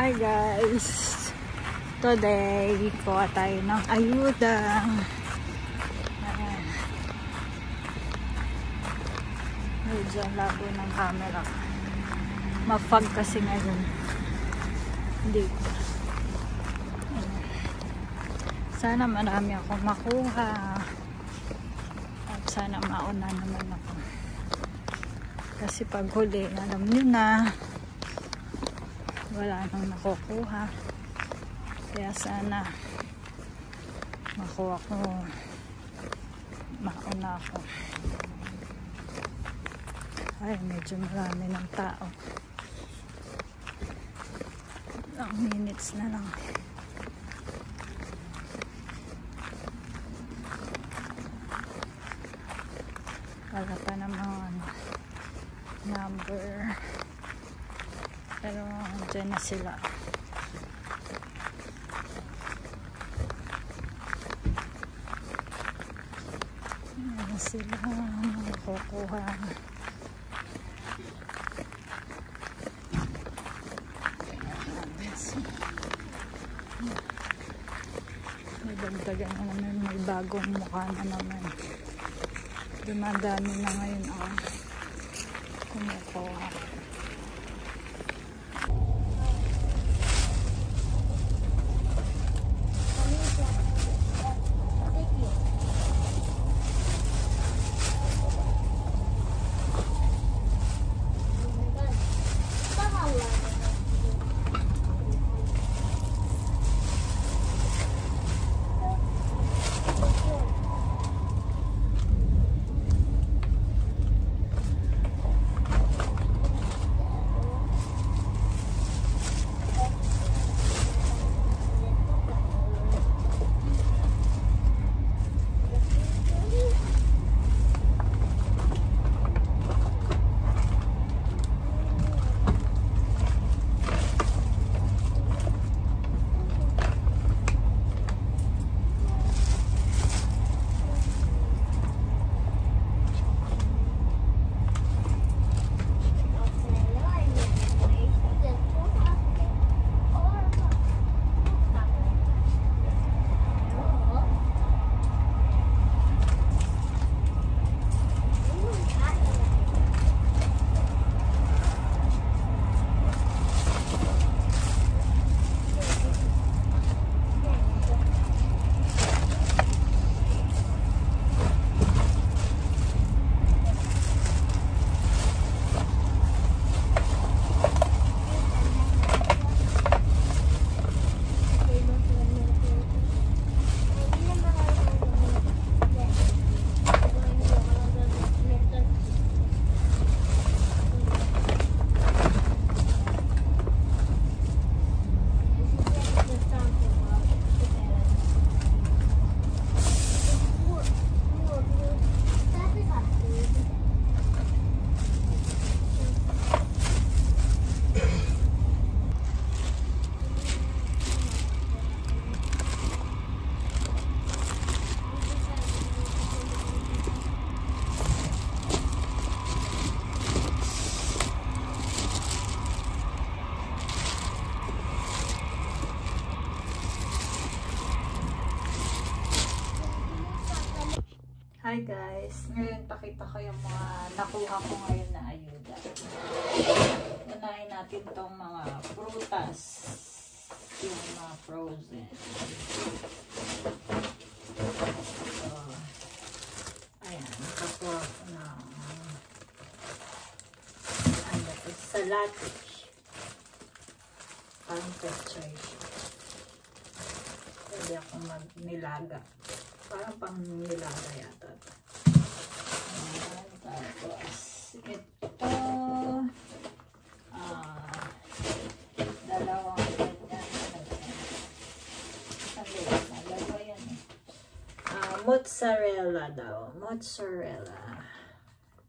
Hi guys! Today, kuha tayo ng ayuda. Ayan. Medyo labo ng camera. Mapag kasi ngayon. Dito. Sana marami akong makuha. At sana mauna naman ako. Kasi pag huli, alam nyo na, wala nang nakukuha. Kaya sana makuha ko, mauna ako. Ay, medyo marami ng tao. Ilang minutes na lang. Wala pa namang number. Pero dyan na sila. Dyan na sila. Kukuha. May dagdagan na naman. May bagong mukha na naman. Dumadami na ngayon ang kumukuha. Hi guys! Ngayon pakita ko yung mga nakuha ko ngayon na ayuda. Unahin natin itong mga prutas. Yung mga frozen. So, ayan, nakakuha ko ng ano, salatish. Parang pechay siya. Pwede akong magnilaga. Parang pang nilaga yata. Tapos ito dalawang dalawa yan mozzarella daw. Mozzarella.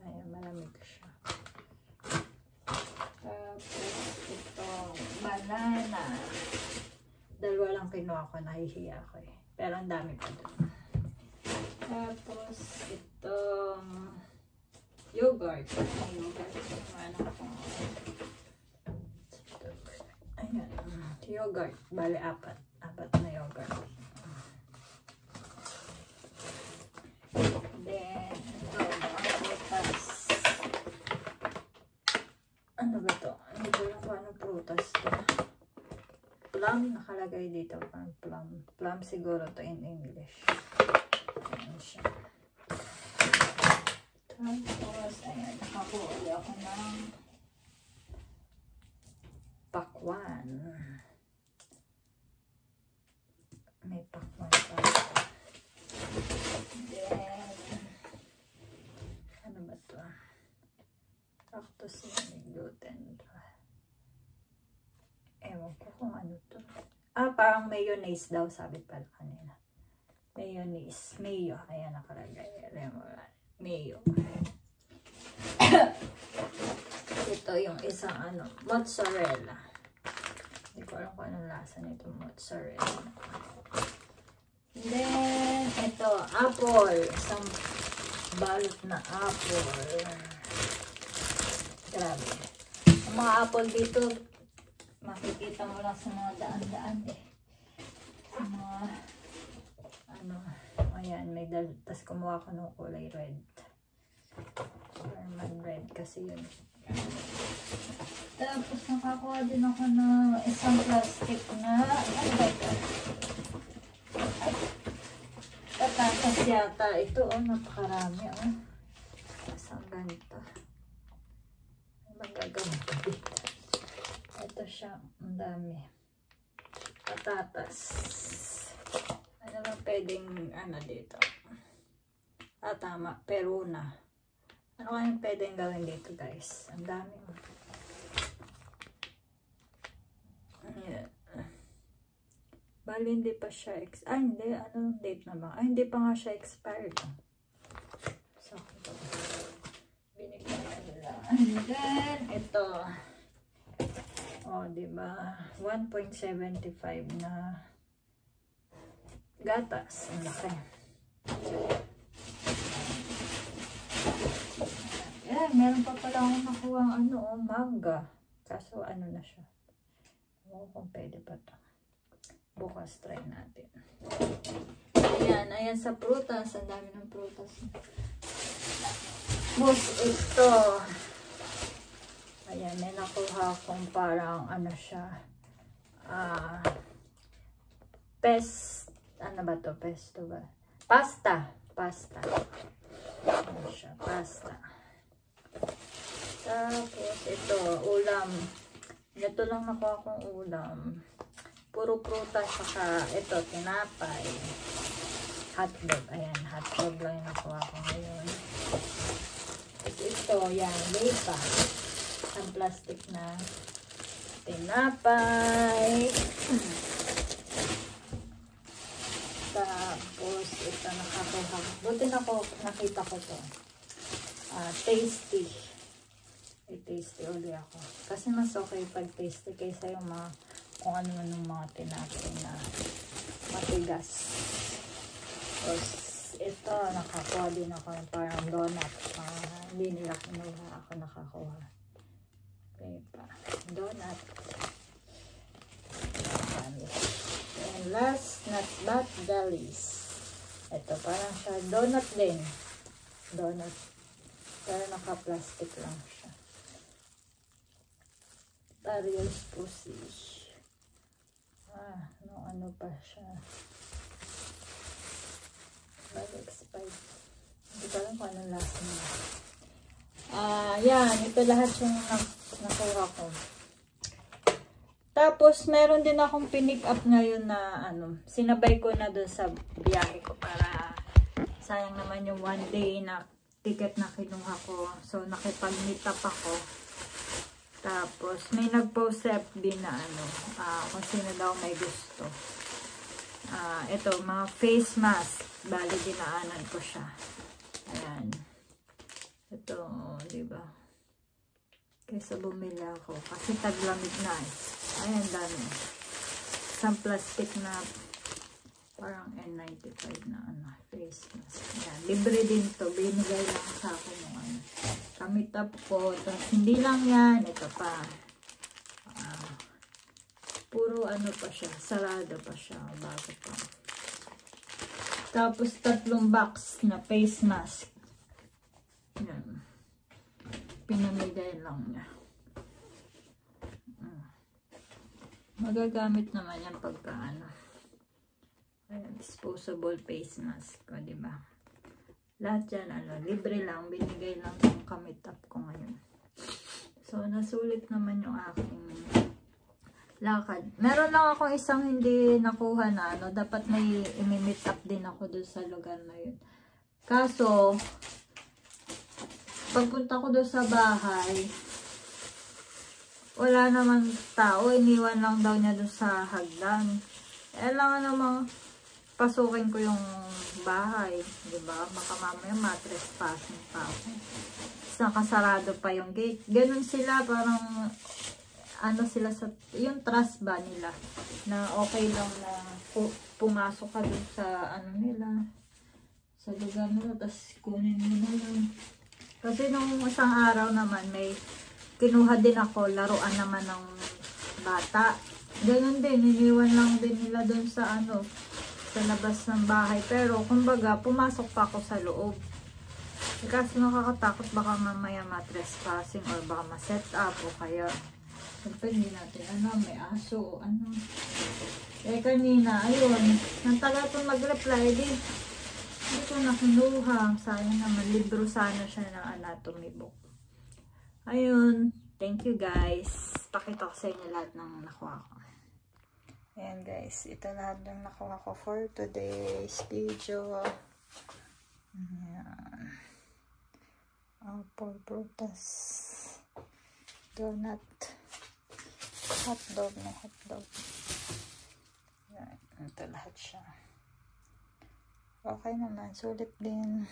Ayan, malamig siya. Tapos ito banana. Dalawa lang kinuha ko. Nahihiya ko eh. Pero ang dami pa doon. Tapos, itong yogurt. Yogurt. Ayan. Yogurt. Bale, apat na yogurt. Then, ito, mga prutas. Ano ba to? Hindi ko lang kung anong prutas to. Plum, nakalagay dito. Plum. Plum siguro to in English. Ayan siya. Tapos, ayan, nakakuha ulit ako ng pakwan. May pakwan pa. Then, ano ba ito? Cactus na gluten. Ewan ko kung ano to. Parang mayonnaise daw, sabi pala kanina. Mayonnaise. Mayo. Ayan, nakalagay. Mayo. Ito yung isang mozzarella. Hindi ko alam kung anong lasa nito, mozzarella. Then, ito, apple. Isang balot na apple. Grabe. Ang mga apple dito, makikita mo lang sa mga daan-daan eh. Sa mga, ayan, may tas kumuha ko ng kulay red. German red kasi yun. Tapos nakakuha din ako ng isang plastic na, ano ba ito? Patatas yata. Ito, napakarami, Isang ganito. Magagawin ko dito. Ito siya, ang dami. Patatas. Ano ba pwedeng, dito? Tama, peruna. Ano kayong pwedeng gawin dito, guys? Ang dami. Yeah. Bali, hindi pa siya hindi. Anong date na ba? Hindi pa nga siya expired. So, ito. Binigyan na nila. And then, ito. Diba? 1.75 na gatas. Ang laki. Meron pa pala akong nakuha manga. Kaso na siya. Kung pwede pa to. Bukas try natin. Ayan sa prutas. Ang dami ng prutas. Tapos ito. Ayan, may nakuha akong parang siya. Ano ba to? Pesto ba? Pasta. Ano siya? Pasta. Tapos ito, ulam. Ito lang nakuha akong ulam. Puro prutas, saka ito, tinapay. Hotdog. Ayan, hotdog lang yung nakuha ko ngayon. Ito, yan, lepa. Ang plastic na tinapay. Tapos, ito nakakuha. Buti nakita ko to. Tasty. Tasty ulit ako. Kasi mas okay pag tasty kaysa yung mga kung ano ng mga tinapay na matigas. Tapos, ito, nakakuha din ako ng parang donut. Hindi nila kinuha. Ako nakakuha. Okay pa. Donut. And last, not but the least. Ito, parang siya. Donut din. Donut. Pero naka-plastic lang siya. Ariel's Pussy. Ano pa siya. Expired. Hindi ko alam kung anong lasa niya. Yan. Ito lahat yung nakuha ko. Tapos, meron din akong pinick up ngayon na sinabay ko na dun sa biyahe ko para sayang naman yung one day na ticket na kinuha ko. So, nakipag-meet up ako. Tapos, may nag-post din na kung sino daw may gusto. Ito, mga face mask. Bali, dinaanan ko siya. Ayan. Ito, diba? Kaysa bumili ako. Kasi taglamig na Ayan, dami. Isang plastic na parang N95 na face mask. Ayan, libre din to. Binigay lang sa akin yung Kamit up ko. Tapos, hindi lang yan. Ito pa. Puro ano pa siya, sarado pa siya, bago pa. Tapos 3 box na face mask. Yan. Pinamigay lang niya. Magagamit naman yan pagka ano. Ayan, disposable face mask ko, diba? Lahat yan, ano, libre lang, binigay lang yung kamitap ko ngayon. So, nasulit naman yung aking lakad. Meron lang akong isang hindi nakuha na, ano, dapat may imi-meet up din ako dun sa lugar na yun. Kaso, pagpunta ko dun sa bahay, wala namang tao, iniwan lang daw niya dun sa hagdan. Kailangan namang pasukin ko yung bahay, diba? Baka mamaya matrespassing pa ako. Nakasarado pa yung gate. Ganun sila, parang ano sila sa, yung trust ba nila, na okay lang na pumasok ka dun sa ano nila, sa lugar nila, tapos kunin mo na lang. Kasi nung isang araw naman, may kinuha din ako, laruan naman ng bata. Ganun din, iniwan lang din nila dun sa ano, sa labas ng bahay. Pero, kumbaga, pumasok pa ako sa loob. Kasi nakakatakot, baka mamaya matrespassing or baka ma-set up o kaya siyempre hindi natin ano, may aso o ano. Eh kanina, ayun, nang tagal ko mag-reply, hindi ko na kinuha. Sayang naman, libro sana siya ng anatomy book. Ayun, thank you guys. Pakita ko sa inyo lahat ng nakuha ko. Ayan guys, ito lahat ng nakuha ko for today's video. Ayan. Apple, prutas, donut, hotdog na hotdog. Yan, ito lahat siya. Okay naman, sulit din.